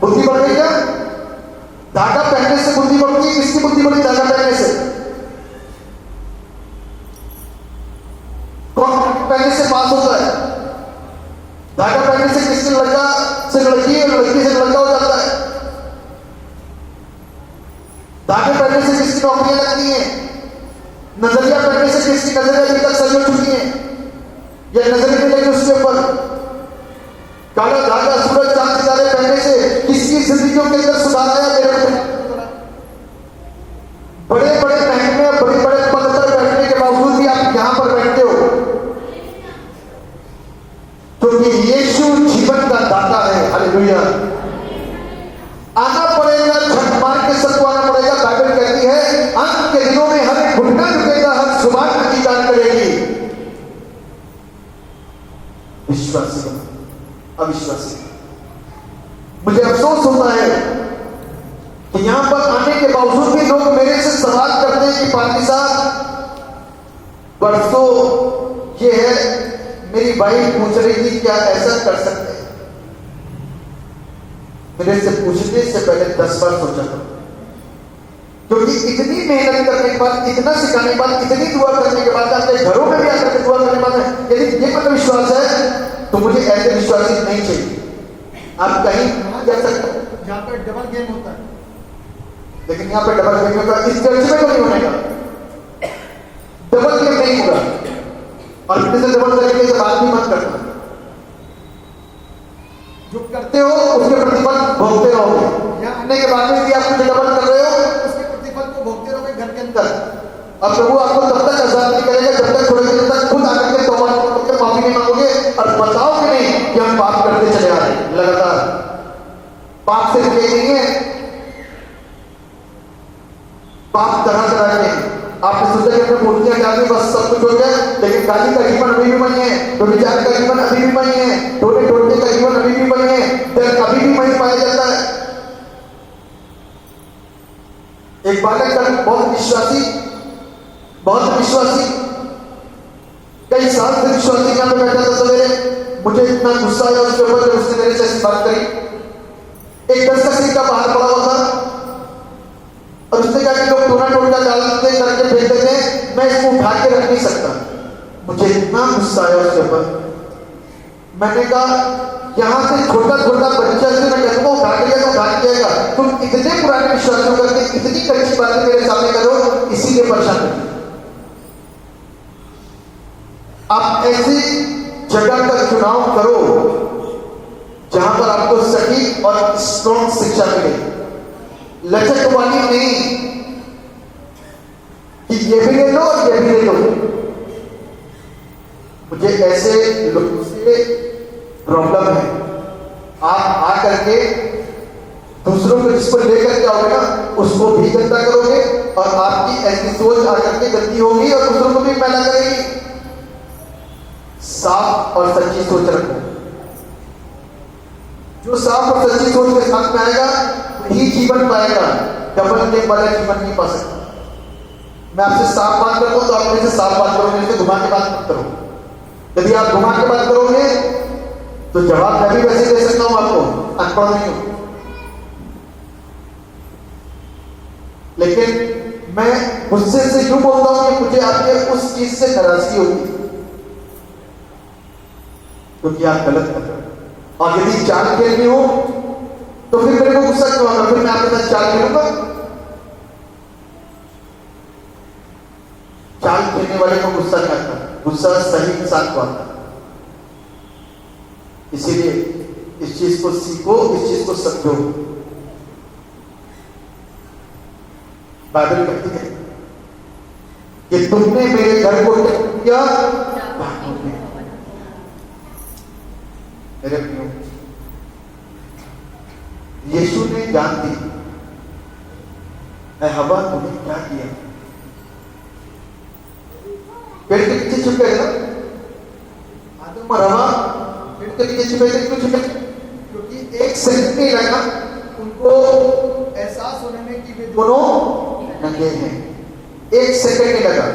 बुद्धि बढ़ गई क्या? धागा पहनने से बुद्धि बढ़ती है। किसकी बुद्धि बढ़ी? धागा पहनने से। कौन पहनने से पास होता है? धागा पहनने से किसकी लड़का से लड़की और लड़की से लड़का हो जाता है। धागे पहनने से किसकी नौकरियां लगती हैं? नजरिया पहनने से किसकी नजरिया या नजर नहीं लगी उसके ऊपर। काला धागा, सूरज, चांद, सितारे पहनने से किसकी जिंदगियों के अंदर सुधार आया? मेरे बड़े बड़े महकमे, बड़े बड़े पद पर बैठने के बावजूद भी आप यहां पर बैठते हो, क्योंकि यीशु जीवन का दाता है। हालेलुया। आना पड़ेगा, झट मार के सबको आना पड़ेगा। बाइबल कहती है अंत के दिनों में हर घुटना झुकेगा, हर जुबान अंगीकार करेगी। विश्वासी अविश्वासी। मुझे अफसोस होता है कि यहां पर आने के बावजूद भी लोग मेरे से सवाल करते हैं कि पादरी साहब, परसों ये है, मेरी वाइफ पूछ रही थी क्या ऐसा कर सकते हैं? मेरे से पूछने से पहले 10 बार सोचा था, क्योंकि इतनी मेहनत करने के बाद, इतना सिखाने के बाद, इतनी दुआ करने के बाद, अपने घरों में भी आकर के दुआ करने के बाद यदि ये मतलब विश्वास है तो मुझे ऐसे विश्वासी नहीं चाहिए। आप कहीं जा सकते हो जहां पर डबल गेम होता है, लेकिन यहां पर डबल गेम होगा, इस चर्च में तो नहीं होने का। डबल गेम नहीं होगा, और किसी से डबल तरीके से बात भी मत करना। जो करते हो उसके प्रतिफल भोगते रहोगे। यहाँ आने के बाद में भी आप कुछ डबल कर रहे हो, उसके प्रतिफल को भोगते रहोगे घर के अंदर। अब प्रभु आपको तब तक आजाद नहीं करेगा जब तक थोड़े दिन तक खुद आकर के तौबा करके माफी नहीं मांगोगे और बताओगे नहीं कि हम पाप करते चले आ रहे हैं। लगातार पाप से रुके नहीं है, पाप तरह तरह के। आपने सोचा कि अपने मूर्तियां डाल दी बस सब कुछ हो गया, लेकिन गाली का जीवन अभी भी वही है, व्यभिचार का जीवन अभी भी वही है, टोटे टोटे का जीवन अभी भी वही है, दर्द अभी भी वही पाया जाता है। एक बालक का बहुत विश्वासी, कई साल से विश्वासी यहां पे बैठा था सवेरे। मुझे इतना गुस्सा आया उसके ऊपर जब उसने मेरे से ऐसी बात करी। एक 10 का सिक्का बाहर पड़ा हुआ था और उसने कहा कि लोग टोना टोटका डालते करके फेंकते थे, मैं इसको उठा के रख नहीं सकता। मुझे इतना गुस्सा आया उसके ऊपर। मैंने कहा यहां से छोटा छोटा बच्चा से मैं कहूंगा उठा के तो उठा जाएगा, तुम इतने पुराने विश्वासियों करके इतनी कच्ची बातें मेरे सामने करो, इसीलिए परेशान हो। आप ऐसी जगह का चुनाव करो जहां पर आपको सटीक और स्ट्रॉन्ग शिक्षा मिले, लचक वाली नहीं कि ये भी ले लो और ये भी ले लो। मुझे ऐसे लोगों से प्रॉब्लम है। आप आकर के दूसरों को जिस पर लेकर के आओगे ना उसको भी गंदा करोगे, और आपकी ऐसी सोच आकर के गंदी होगी और दूसरों को भी मैला करेगी। साफ और सच्ची सोच रखो। जो साफ और सच्ची सोच के साथ में आएगा वही जीवन पाएगा, डबल गेम वाला जीवन नहीं पा सकता। मैं आपसे साफ बात करता हूं तो आप मेरे से साफ बात करो, मेरे से घुमा के बात मत करो। यदि आप घुमा के बात करोगे तो जवाब मैं भी वैसे दे सकता हूं आपको, अनपढ़ नहीं हूं। लेकिन मैं गुस्से से यूं बोलता हूं कि मुझे आपके उस चीज से नाराजगी होगी क्योंकि आप गलत कर रहे हो। और यदि चाल खेलनी हो तो फिर मेरे को गुस्सा क्यों आता? फिर मैं आपके साथ चाल खेलूंगा? चाल खेलने वाले को गुस्सा नहीं आता, गुस्सा सही इंसान को आता। इसीलिए इस चीज को सीखो, इस चीज को समझो। बाइबल कहती है कि तुमने मेरे घर को किया। मेरे प्रियो, यीशु ने जान दी, हवा तुमने क्या किया? पेड़ के पीछे छुप गए ना आदम और हवा, पेड़ के पीछे छुपे थे। क्यों छुपे? क्योंकि एक सेकंड नहीं लगा उनको एहसास होने में कि वे दोनों नंगे हैं। एक सेकंड नहीं लगा।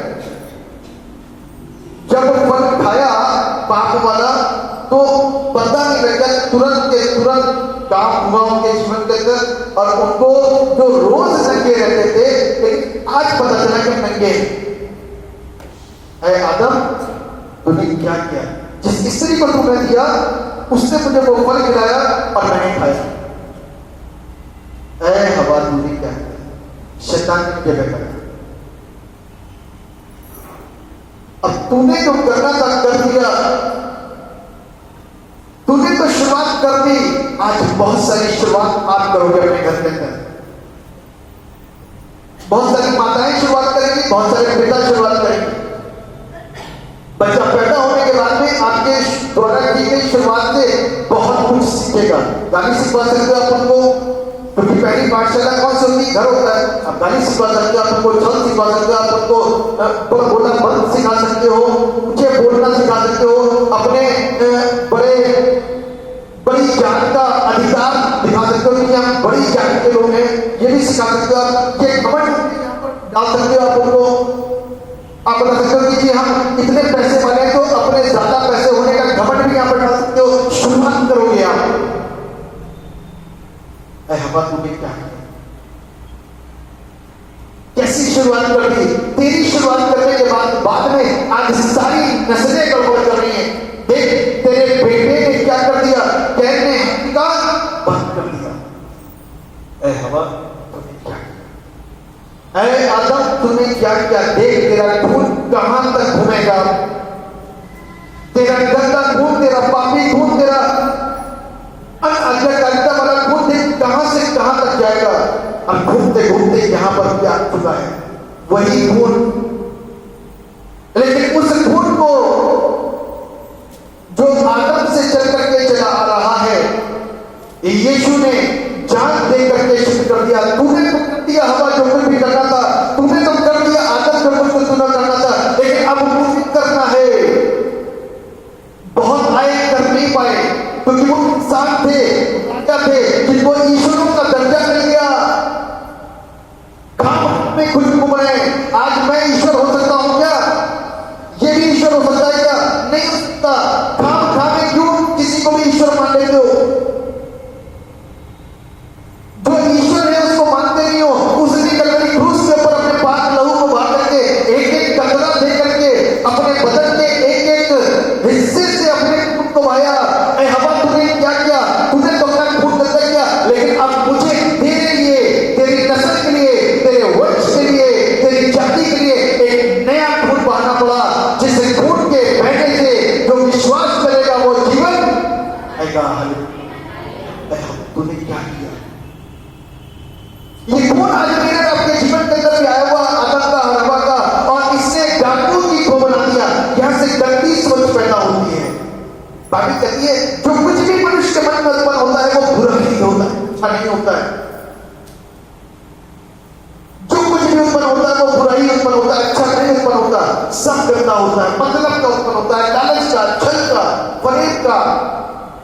जब फल खाया पाप वाला तो पता नहीं लगा, तुरंत के तुरंत काम हुआ उनके जीवन के अंदर, और उनको जो रोज नंगे रहते थे लेकिन आज पता चला कि नंगे हैं। आदम तूने क्या किया? जिस स्त्री को तुमने दिया उसने मुझे वो फल खिलाया और मैंने खाया। हवा तूने क्या किया? शैतान ने मुझे बताया। अब तूने जो करना था कर दिया, करोगे अपने घर के अंदर। बहुत सारी माताएं शुरुआत करेंगी, बहुत सारे पिता शुरुआत करेंगे। बच्चा पैदा होने के बाद में आपके द्वारा की गई शुरुआत से बहुत कुछ सीखेगा। गाली सिखवा सकते हो आप उनको, क्योंकि पहली पाठशाला कौन सी होती, घर होता है। आप गाली सिखवा सकते हो, आप उनको चल सिखवा सकते हो, आप उनको बोलना बंद सिखा सकते हो, ऊंचे बोलना सिखा सकते हो, अपने बड़ी जात का अधिकार दिखा सकते हो कि हम बड़ी जात के लोग हैं, ये भी सिखा सकते हो। आप ये घमंड डाल सकते हो, आप उनको आप बता सकते हो कि जी हम इतने पैसे वाले हैं, तो अपने ज्यादा पैसे होने का घमंड भी यहाँ पर डाल सकते हो। शुरुआत करोगे आप, हवा तूने क्या कैसी शुरुआत कर दी। तेरी शुरुआत करने के बाद में आज सारी नस्लें गड़बड़ कर रही हैं। देख तेरे बेटे ने क्या कर दिया, कैन ने हत्या बंद कर दिया। ऐ हवा तूने क्या किया, ऐ आदम तूने क्या किया। देख तेरा खून कहां तक घूमेगा, तेरा गंदा खून, तेरा पापी खून, तेरा अनाज्ञाकारिता वाला खून देख कहां से कहां तक जाएगा। अब घूमते घूमते यहां पर क्या चुका है, वही खून। लेकिन उस खून को जो आदम से चल करके चला आ रहा है, यीशु ने जान दे करके शुरू कर दिया। तूने तो कर दिया हवा जो कुछ भी करना था, तूने तो कर दिया आदम जो कुछ भी तूने करना था, लेकिन अब मुझे करना है। बहुत आए कर नहीं पाए, क्योंकि वो इंसान थे, राजा थे, जिनको ईश्वरों का दर्जा मिल गया। काम में खुद घूमे। आज मैं ईश्वर हो सकता हूं क्या, ये भी ईश्वर हो सकता है क्या, नहीं हो सकता। काम खाने क्यों किसी को भी ईश्वर मान लेते हो, जो ईश्वर है उसको मानते नहीं हो। उसने कलवरी क्रूस के ऊपर अपने पाक लहू को बहा करके एक एक कतरा दे करके अपने बदन के एक एक हिस्से से अपने खून को बहाया। ऐ हवा तूने क्या किया, तूने तो अपना खून गंदा किया, लेकिन अब मुझे तेरे लिए, तेरी नस्ल के लिए, तेरे वंश के लिए, तेरी जाति के लिए एक नया खून बहाना पड़ा, जिस खून के बहने से जो विश्वास करेगा वो जीवन आएगा। तूने क्या किया, ये खून आज मेरे आपके जीवन के अंदर भी आया हुआ आदम का, हवा का, और इसने डाकू की खो बना दिया। यहां से गंदी सोच पैदा होती है। बाकी कहती है जो कुछ भी मनुष्य के मन में उत्पन्न होता है वो बुरा ही होता है, अच्छा नहीं होता है। जो कुछ भी उत्पन्न होता है वो बुरा ही उत्पन्न होता है, अच्छा नहीं उत्पन्न होता, सब गंदा होता है, मतलब का उत्पन्न होता है, लालच का, छल का, फरेब का,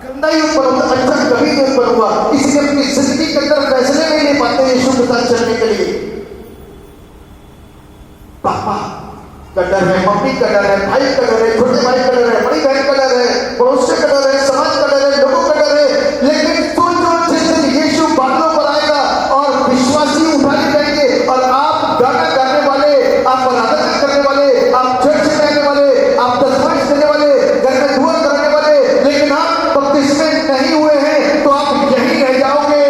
गंदा ही उत्पन्न होता है, अच्छा कभी नहीं उत्पन्न हुआ। इसलिए अपनी जिंदगी के अंदर फैसले नहीं ले पाते यीशु के साथ चलने के लिए। पापा का डर है, मम्मी का डर है, भाई का डर है, छोटे भाई का डर है, बड़ी बहन का डर है, पड़ोसी का डर है, समाज का डर है, लोगों का डर है। लेकिन सोचो जिस दिन यीशु बादलों पर आएगा और विश्वासी उठाने जाएंगे, और आप गाना गाने वाले, आप आराधना करने वाले, आप चर्च में आने वाले, आप दसवां देने वाले, घर में दुआ करने वाले, लेकिन आप बपतिस्मे नहीं हुए हैं, तो आप यहीं रह जाओगे,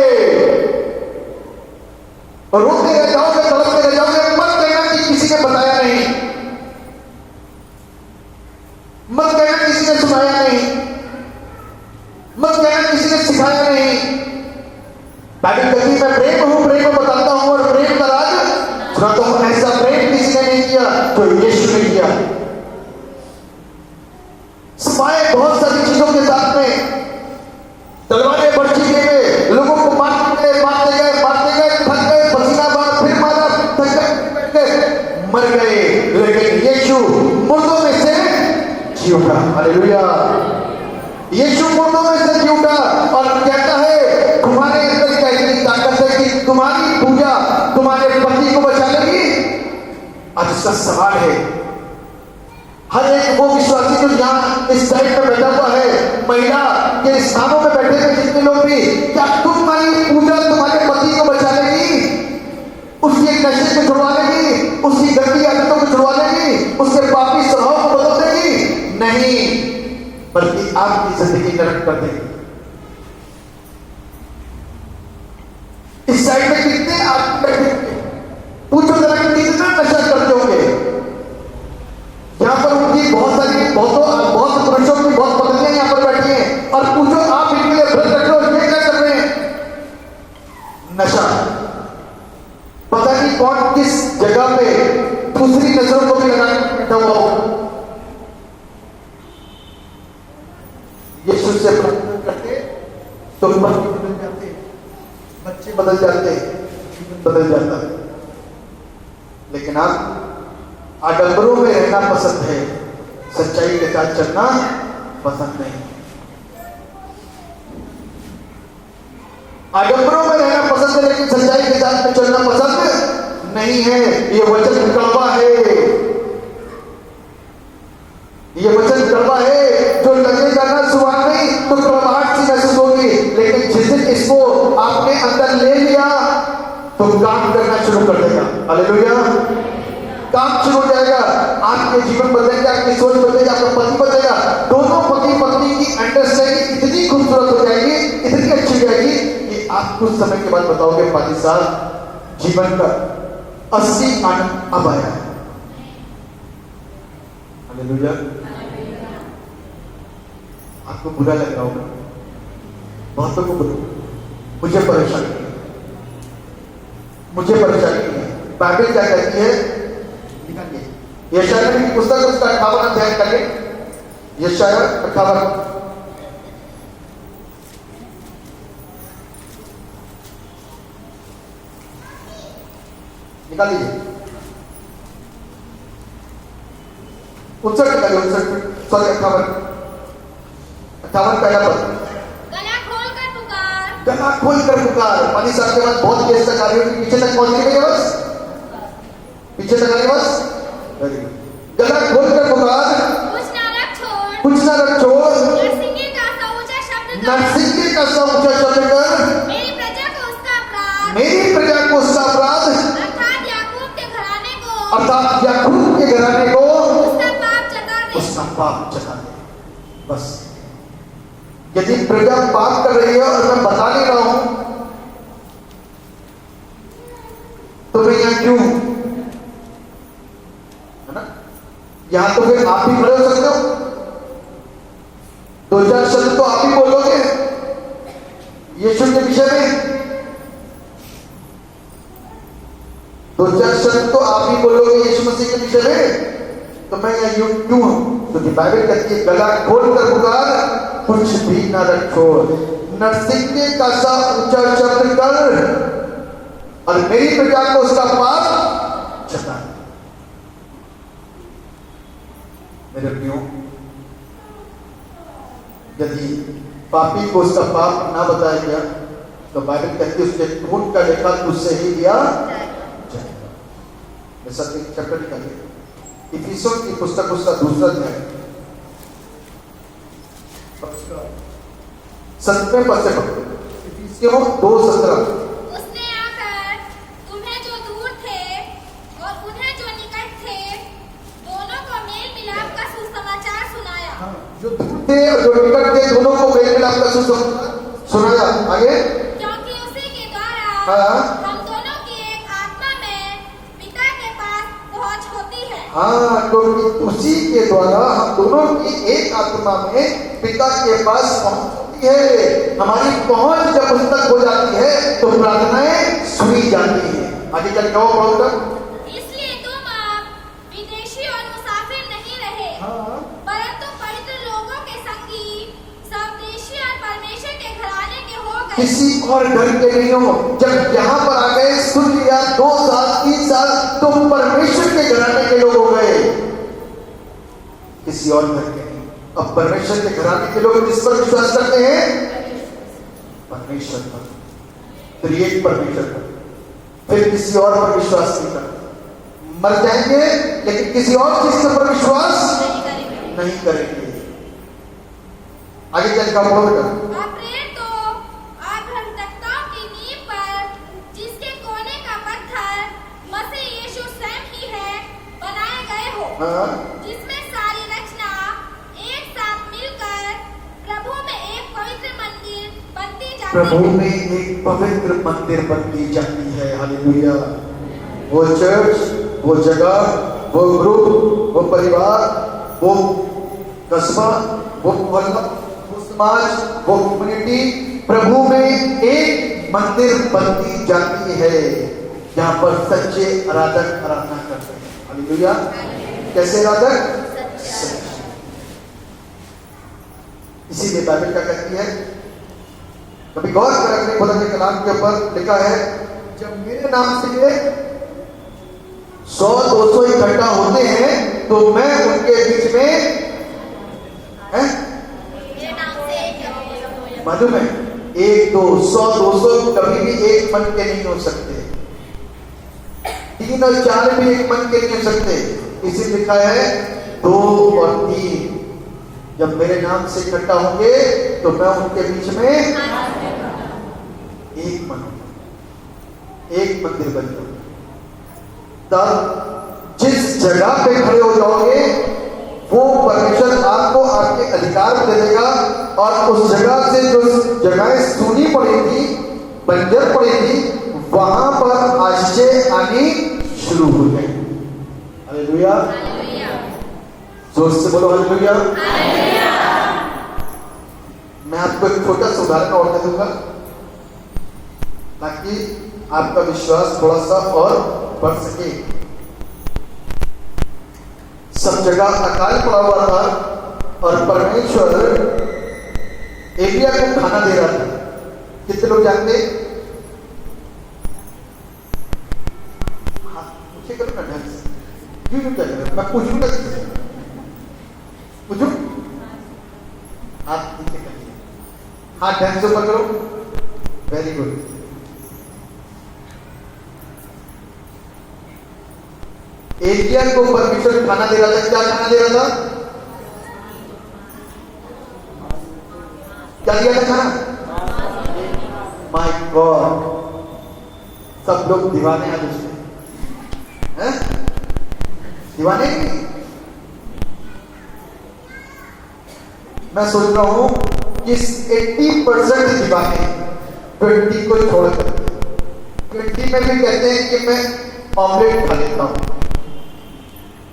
रोते रह जाओगे, तड़पते रह जाओगे। मत कहना कि किसी ने बताया नहीं, मत कहना किसी ने सुनाया नहीं, मत कहना किसी ने सिखाया नहीं। बाइबल कहती है मैं प्रेम हूं, प्रेम बताता हूं, और प्रेम का राज सुनाता हूं। ऐसा प्रेम किसी ने नहीं किया जो यीशु ने किया। समाये बहुत सारी चीजों के साथ में, तलवारें बर्छी लिए हुए, लोगों को मारते गए, थक गए, पसीना बहा, फिर मारा, थक गए, मर गए, लेकिन यीशु मुर्दों में से जी उठा। हालेलुया। यीशु मुर्दों में से जी उठा और कहता है तुम्हारे अंदर क्या इतनी ताकत है कि तुम्हारी पूजा तुम्हारे पति को बचा लेगी। आज इसका सवाल है हर एक वो विश्वासी जो यहाँ इस साइड में बैठा हुआ है, महिला के स्थानों में बैठे हुए जितने लोग भी, क्या तुम्हारी पूजा तुम्हारे पति को बचा लेगी, उसके नशे को छुड़वा लेगी, उसकी गंदी आदतों को छुड़वा लेगी, उसके पापी स्वभाव को बदल देगी? नहीं, बल्कि आपकी जिंदगी नरक कर देगी। इस साइड में कितने आप बैठे, पूछो जरा कितना नशा करते होंगे। यहाँ पर उनकी बहुत पुरुषों की बहुत पत्नियां यहाँ पर बैठी हैं, और पूछो आप इनके लिए व्रत रख लो, ये क्या कर रहे हैं? यीशु से प्रार्थना करते तो पति बदल जाते, बच्चे बदल जाते, जीवन बदल जाता। लेकिन आप आडंबरों में रहना पसंद है, सच्चाई के साथ चलना पसंद नहीं। आडंबरों में रहना पसंद है लेकिन सच्चाई के साथ में चलना पसंद नहीं है। ये वचन कड़वा है, ये वचन कड़वा है। जो लगेगा ना सुहाना नहीं तो कड़वाहट सी महसूस होगी, लेकिन जिस दिन इसको आपने अंदर ले लिया तो काम करना शुरू कर देगा। हालेलुया, काम शुरू हो जाएगा, आपके जीवन बदलेंगे, आपकी सोच बदलेगी, आपका पति बदलेगा। दोनों पति पत्नी की अंडरस्टैंडिंग इतनी खूबसूरत हो जाएगी, इतनी अच्छी हो जाएगी कि आप कुछ समय के बाद बताओगे पाजी साहब जीवन का असली आनंद अब आया। हालेलुया। आपको बुरा लग रहा होगा, बहुतों को बुरा, मुझे परेशानी है, मुझे परेशानी है। बाइबल क्या कहती है? यशायाह की पुस्तक उसका 58 अध्याय करें। यशायाह 58 निकाल लीजिए। 59 निकालिए, 59 सॉरी 58 पहला पद। गला खोल कर पुकार, गला खोल कर पुकार। पानी साहब के बाद बहुत देर तक आ रही है, पीछे तक पहुंच गई बस, पीछे तक आ गई बस। गला खोल कर पुकार, कुछ ना रख छोड़, कुछ ना रख छोड़, नरसिंगे का सा ऊंचा शब्द कर, नरसिंगे का सा ऊंचा शब्द कर, मेरी प्रजा को उसका अपराध, मेरी प्रजा को उसका अपराध, अर्थात याकूब के घराने को, अर्थात याकूब के घराने को उसका पाप जता दे। उसका पाप जता दे। बस यदि प्रजा पाप कर रही है और मैं बता नहीं रहा हूं तो मैं यहां क्यों? है ना? यहां तो फिर आप भी खड़े हो सकते हो, 2-4 शब्द तो आप ही बोलोगे यीशु के विषय में, 2-4 शब्द तो आप ही बोलोगे यीशु मसीह के विषय में। तो मैं यहां क्यों हूं? क्योंकि बाइबल कहती है गला खोल कर पुकार, कुछ भी ना रखो, नरसिंगे का सा ऊंचा शब्द कर और मेरी प्रजा को उसका पाप जता। मेरे प्रियो, यदि पापी को उसका पाप ना बताया गया तो बाइबल कहती है उसके खून का लेखा तुझसे ही लिया जाएगा। ऐसा एक चैप्टर निकालिए, इफिसियों की पुस्तक उसका 2 अध्याय 7वें पद से पढ़ते। इफिसियों 2:17। उसने आकर तुम्हें जो दूर थे और उन्हें जो निकट थे दोनों को मेल मिलाप का सुसमाचार सुनाया। जो दूर थे और जो निकट थे दोनों को मेल मिलाप का सुसमाचार सुनाया। आगे, क्योंकि उसी के द्वारा हम दोनों की एक आत्मा में पिता के पास पहुंच होती है। हाँ, क्योंकि उसी के द्वारा हम दोनों की एक आत्मा में पिता के पास पहुंच होती है। हमारी पहुंच जब उस तक हो जाती है तो प्रार्थनाएं सुनी जाती है। आगे चल जाओ पढ़ो। इसलिए तुम अब विदेशी और मुसाफिर नहीं रहे, परंतु पवित्र लोगों के संगी, स्वदेशी और परमेश्वर के घराने के हो गए। किसी और घर के नहीं हो। जब यहाँ पर आ गए, सुन लिया, 2 साल 3 साल तो परमेश्वर के घराने के लोग हो गए, किसी और घर के नहीं। अब परमेश्वर के घराने के लोग किस पर विश्वास करते हैं? परमेश्वर पर, फिर एक परमेश्वर पर, फिर किसी और पर विश्वास नहीं करते। मर जाएंगे लेकिन किसी और चीज के ऊपर विश्वास नहीं करेंगे। आगे चल का बोल तो अभ्रष्टताओं की नींव पर जिसके कोने का पत्थर मसीह यीशु स्वयं ही है बनाए गए हो, जिसमें सारी रचना एक साथ मिलकर प्रभु में एक पवित्र मंदिर बनती जाती है। प्रभु में एक पवित्र मंदिर बनती जाती है। हालेलुया। वो चर्च, वो जगह, वो ग्रुप, वो परिवार, वो कस्बा, वो मोहल्ला, वो समाज, वो कम्युनिटी प्रभु में एक मंदिर बनती जाती है जहां पर सच्चे आराधक आराधना करते हैं। हालेलुया। कैसे आराधक? इसीलिए बाइबल क्या कहती है, कभी गौर कर अपने खुदा के कलाम के ऊपर लिखा है, जब मेरे नाम से 100-200 इकट्ठा होते हैं तो मैं उनके बीच में है। मालूम है 1-200 कभी भी एक मन के नहीं हो सकते, 3 और 4 भी एक मन के नहीं हो सकते। इसी लिखा है 2 और 3 जब मेरे नाम से इकट्ठा होंगे तो मैं उनके बीच में एक मन, एक मंदिर बन जाऊंगा। तब जिस जगह पे खड़े हो जाओगे वो परमेश्वर आपको आपके अधिकार दे देगा, और उस जगह से जो जगहें सूनी पड़ी थी, बंजर पड़ी थी, वहां पर आश्चर्य आनी शुरू हो गए। हालेलुया, जोर से बोलो हालेलुया। मैं आपको एक छोटा सा उदाहरण और दे दूंगा ताकि आपका विश्वास थोड़ा सा और बढ़ सके। सब जगह अकाल पड़ा हुआ था और परमेश्वर एलिया को खाना दे रहा था। कितने लोग जानते? पूछे करो ना ढंग से, क्यों क्या करो, मैं पूछूंगा किससे, पूछू आप नीचे करिए, हाथ ढंग से ऊपर करो, वेरी गुड। एलिया को परमेश्वर खाना दे रहा था। क्या खाना दे रहा था? क्या दिया था खाना? माय गॉड, सब लोग दीवाने हैं उसमें, हैं? दीवाने नहीं। मैं सोच रहा हूं कि 80% दीवाने 20 को छोड़कर, 20 में भी कहते हैं कि मैं ऑमलेट खा लेता हूं,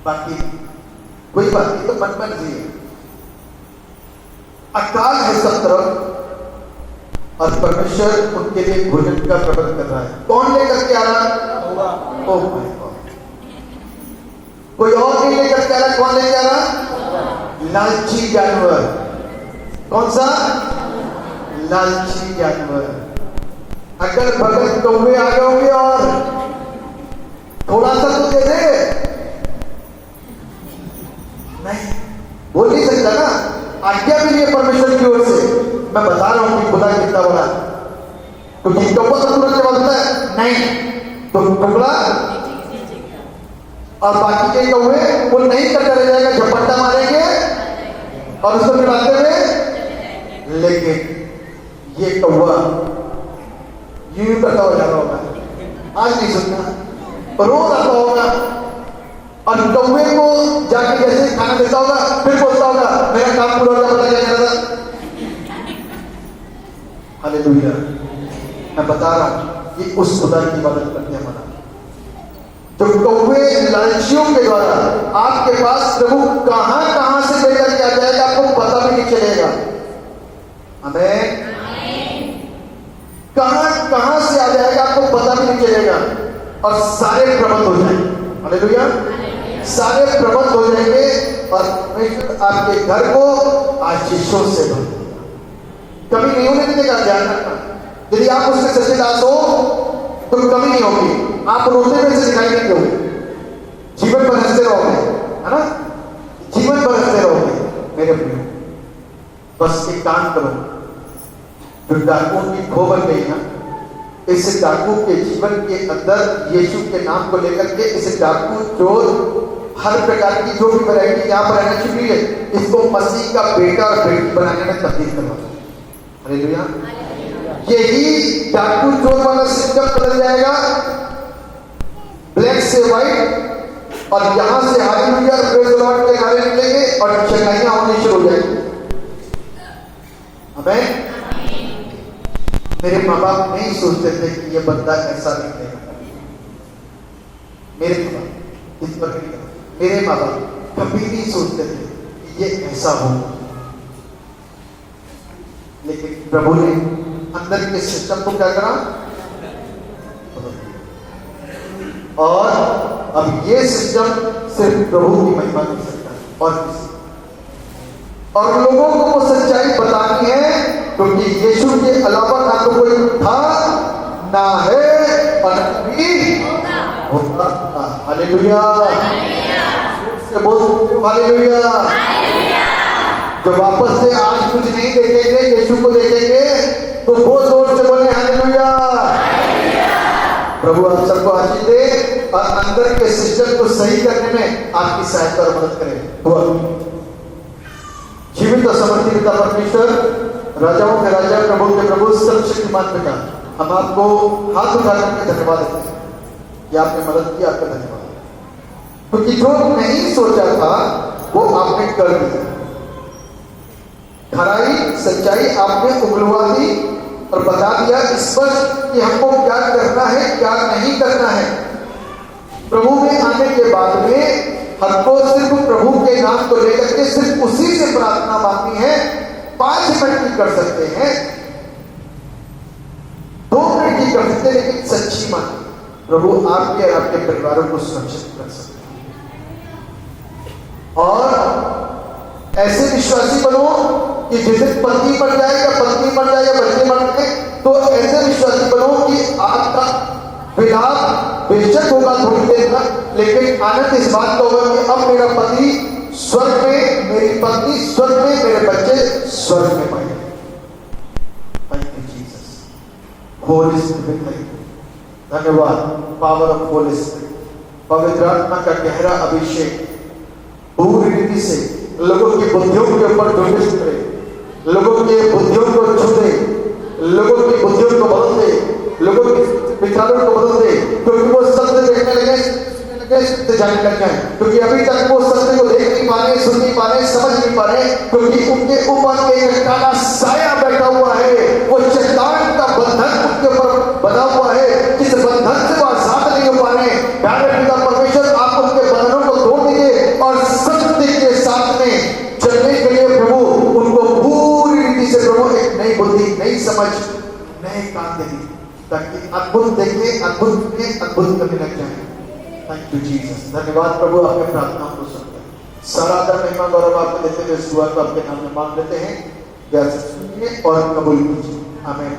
बाकी कोई बात नहीं, तो मन मर्जी है। अकाल है सब तरफ और परमेश्वर उनके लिए भोजन का प्रबंध कर रहा है। कौन लेकर के आ रहा? ओह माय गॉड, कोई और नहीं लेकर के आ रहा। कौन लेकर आ रहा? लालची जानवर। कौन सा? लालची जानवर। अगर बगल कौवे आ गए होंगे और थोड़ा सा तो दे दे, नहीं बोल नहीं सकता ना, आज्ञा भी नहीं है परमेश्वर की ओर से। मैं बता रहा हूं कि खुदा कितना बड़ा, क्योंकि कौवा तो तुरंत जवाब देता है नहीं, तो टुकड़ा और बाकी के कौवे वो नहीं करता रह जाएगा, झपट्टा मारेंगे और उसको मिलाते हुए। लेकिन ये कौवा यूं करता हो जा रहा होगा, आज नहीं सुनना, रोज आता होगा और कौवे को जाके जैसे खाना देता होगा फिर बोलता होगा मेरा काम पूरा होगा, पता क्या कह रहा था। हालेलुया, मैं बता रहा हूं कि उस खुदा की इबादत करते हैं हमारा, जो कौवे लालचियों के द्वारा आपके पास प्रभु कहां कहां से लेकर के आ जाएगा आपको पता भी नहीं चलेगा। आमीन। कहां कहां से आ जाएगा आपको पता भी नहीं चलेगा और सारे प्रबंध हो जाएंगे। हालेलुया, सारे प्रबंध हो जाएंगे और परमेश्वर आपके घर को आशीषों से भर देगा, कमी नहीं होने देगा। ध्यान रखना, यदि आप उसके सच्चे दास हो तो कमी नहीं होगी, आप रोते में से दिखाई नहीं दोगे, जीवन भर हंसते रहोगे, है ना, जीवन भर हंसते रहोगे। मेरे प्रियो, बस एक काम करो, जो डाकुओं की खो बन गई ना, इस डाकू के जीवन के अंदर यीशु के नाम को लेकर के इस डाकू चोर हर प्रकार की जो भी वैरायटी यहाँ पर रहना चाहिए, इसको मसीह का बेटा और बेटी बनाने में तब्दील करवा। हालेलुया, यही डाकू चोर वाला सिस्टम बदल जाएगा, ब्लैक से व्हाइट, और यहां से हालेलुया प्रेज़ द लॉर्ड के नारे निकलेंगे और चंगाइयां होनी शुरू हो जाएंगी। आमीन। मेरे माँ बाप नहीं सोचते थे कि ये बंदा ऐसा निकलेगा। मेरे माँ बाप इस पर नहीं, मेरे माँ बाप कभी नहीं सोचते थे कि ये ऐसा होगा, लेकिन प्रभु ने अंदर के सिस्टम को क्या करा, और अब ये सिस्टम सिर्फ प्रभु की महिमा कर सकता है और किसी, और लोगों को वो सच्चाई बता हालेलुया। से बोल हालेलुया। जो वापस से आज कुछ नहीं देखेंगे, यीशु को देखेंगे, तो बहुत जोर से बोले हालेलुया। प्रभु आप सबको आशीष दे और अंदर के सिस्टम को सही करने में आपकी सहायता और मदद करे। जीवित और समर्थी पिता परमेश्वर, राजाओं के राजा, प्रभु के प्रभु, सर्वशक्तिमान पिता, हम आपको हाथ उठा करके धन्यवाद देते हैं कि आपने मदद की। आपका धन्यवाद, क्योंकि जो नहीं सोचा था वो आपने कर दिया। खराई सच्चाई आपने उगलवा दी और बता दिया स्पष्ट कि हमको क्या करना है, क्या नहीं करना है। प्रभु में आने के बाद में हमको सिर्फ प्रभु के नाम को लेकर के सिर्फ उसी से प्रार्थना मांगनी है। 5 मिनट की कर सकते हैं, 2 मिनट की कर सकते हैं, लेकिन सच्ची मांगी प्रभु आपके और आपके परिवारों को सुरक्षित कर सकते हैं। और ऐसे विश्वासी बनो कि जिस दिन पत्नी मर जाए या पत्नी मर जाए या बच्चे मर जाए, तो ऐसे विश्वासी बनो कि आपका विलाप बेशक होगा थोड़ी देर तक, लेकिन आनंद इस बात का होगा कि अब मेरा पति स्वर्ग में, मेरी पत्नी स्वर्ग में, मेरे बच्चे स्वर्ग में पाएंगे। Thank you Jesus, Holi spirit, धन्यवाद। पावर ऑफ होली स्पिरिट, पवित्र आत्मा का गहरा अभिषेक पूरी रीति से लोगों की बुद्धियों के ऊपर प्रवेश करे, लोगों की बुद्धियों को छू दे, लोगों की बुद्धियों को बदल दे, लोगों के विचारों को बदल दे, क्योंकि वो सत्य देखने लगे, सत्य जानने लग जाए। क्योंकि अभी तक वो सत्य को देख नहीं पा रहे, सुन नहीं पा रहे, समझ नहीं पा रहे, क्योंकि उनके ऊपर एक काला साया बैठा हुआ है। वो शैतान का बंधन उनके ऊपर बना हुआ है, जिस बंधन से वो आजाद नहीं हो पा रहे। प्यारे पिता परमेश्वर, आप उनके बंधनों को तोड़ दीजिए और सत्य के साथ में चलने के लिए प्रभु उनको पूरी रीति से प्रभु एक नई बुद्धि, नई समझ, नए काम देंगे, ताकि अद्भुत देखें, अद्भुत में अद्भुत करने लग जाए। थैंक यू जीसस, धन्यवाद प्रभु, आपके प्रार्थना को सुनते हैं। सारा आदर महिमा गौरव आपको देते हुए इस दुआ को आपके नाम में मांग लेते हैं। सुनिए और कबूल कीजिए, आमीन।